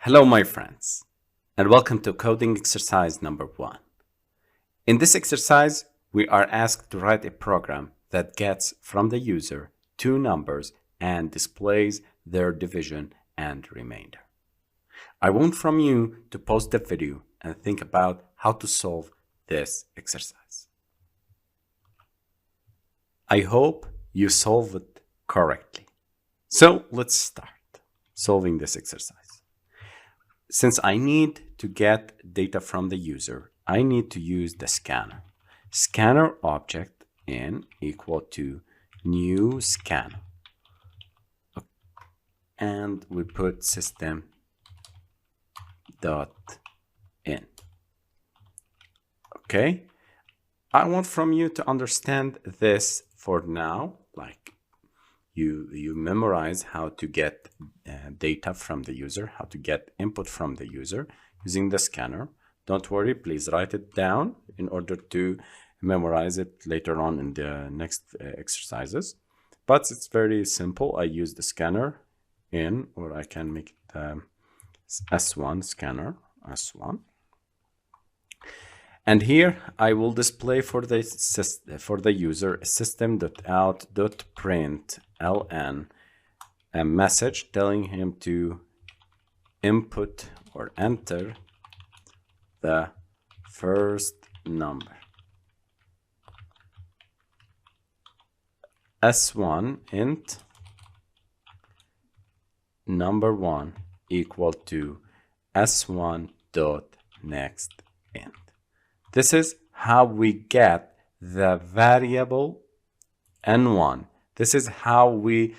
Hello, my friends, and welcome to coding exercise number 1. In this exercise, we are asked to write a program that gets from the user two numbers and displays their division and remainder. I want from you to pause the video and think about how to solve this exercise. I hope you solve it correctly. So let's start solving this exercise. Since I need to get data from the user, I need to use the scanner. Scanner object in equal to new scanner. And we put system dot in. Okay. I want from you to understand this for now, like you memorize how to get data from the user, how to get input from the user using the scanner. Don't worry, please write it down in order to memorize it later on in the next exercises. But it's very simple. I use the scanner in, or I can make it S1 scanner, S1. And here I will display for the user system.out.println a message telling him to input or enter the first number. S1 int number 1 equal to S1 dot next int. This is how we get the variable N1. This is how we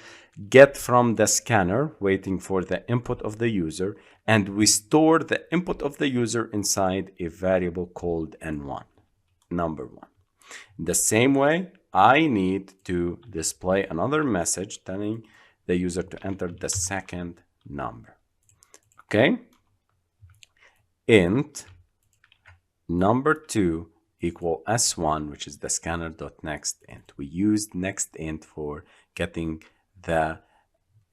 get from the scanner, waiting for the input of the user, and we store the input of the user inside a variable called N1, number 1. The same way, I need to display another message telling the user to enter the second number. Okay? Int number 2 equal S1, which is the scanner.nextInt. We used nextInt for getting the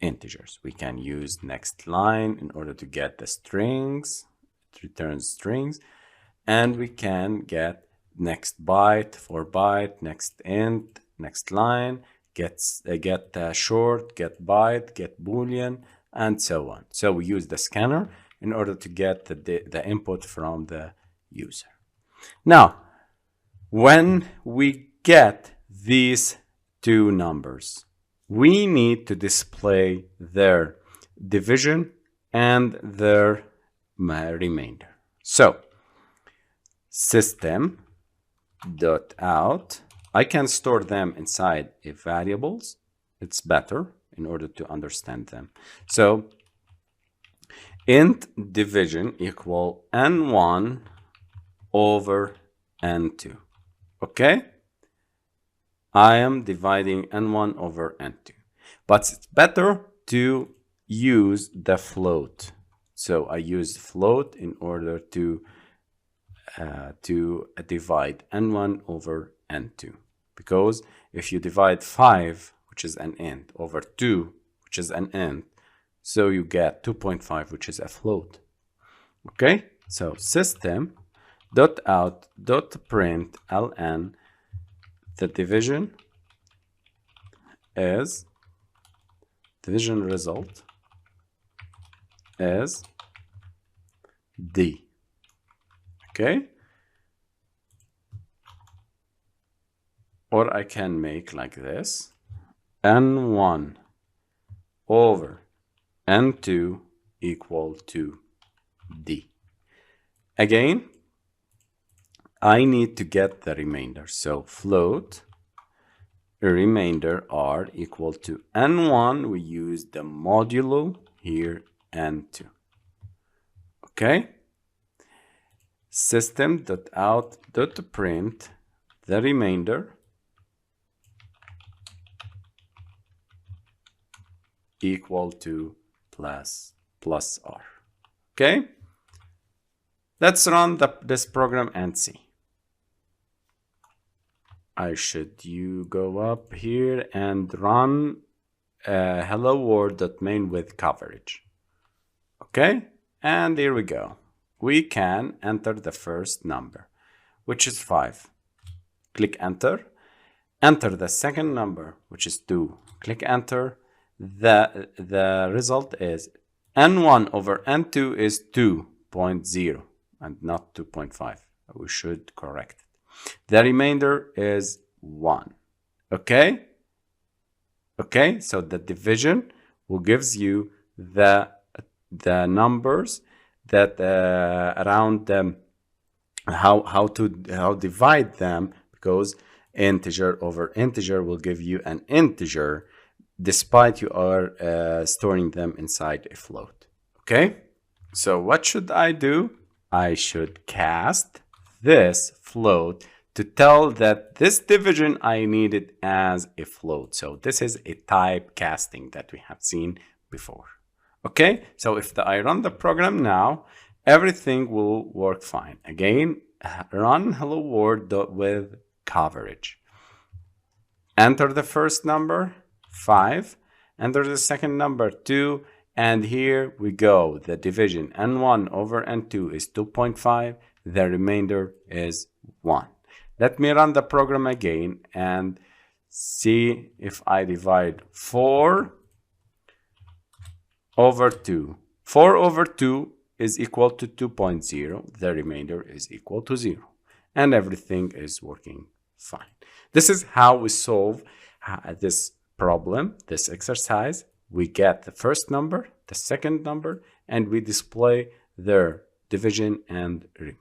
integers. We can use next line in order to get the strings. It returns strings. And we can get next byte for byte, next int, next line, get short, get byte, get boolean, and so on. So we use the scanner in order to get the input from the user. Now, when we get these two numbers, we need to display their division and their remainder. So, system.out, I can store them inside a variables. It's better in order to understand them. So, int division equal N1 over N2. Okay? I am dividing N1 over N2. But it's better to use the float. So I use float in order to divide N1 over N2. Because if you divide 5, which is an int, over 2, which is an int, so you get 2.5, which is a float. Okay? So system.out.println, the division result is D. Okay? Or I can make like this, N1 over N2 equal to D. Again, I need to get the remainder. So float remainder R equal to N1. We use the modulo here, N2. Okay? System.out.print the remainder equal to plus R. Okay? Let's run this program and see. You go up here and run hello world.main with coverage. Okay, And here we go. We can enter the first number, which is 5. Click enter. Enter the second number, which is 2. Click enter. The result is n1 over n2 is 2.0 and not 2.5. We should correct it. The remainder is 1. Okay? Okay, so the division will gives you the numbers that around them, how divide them, because integer over integer will give you an integer despite you are storing them inside a float. Okay, so what should I do? I should cast this float to tell that this division I need it as a float. So this is a type casting that we have seen before. Okay, so if I run the program now, everything will work fine. Again, run hello world with coverage. Enter the first number, 5. Enter the second number, 2. And here we go. The division n1 over n2 is 2.5. The remainder is 1. Let me run the program again and see if I divide 4 over 2. 4 over 2 is equal to 2.0. The remainder is equal to 0. And everything is working fine. This is how we solve this problem, this exercise. We get the first number, the second number, and we display their division and remainder.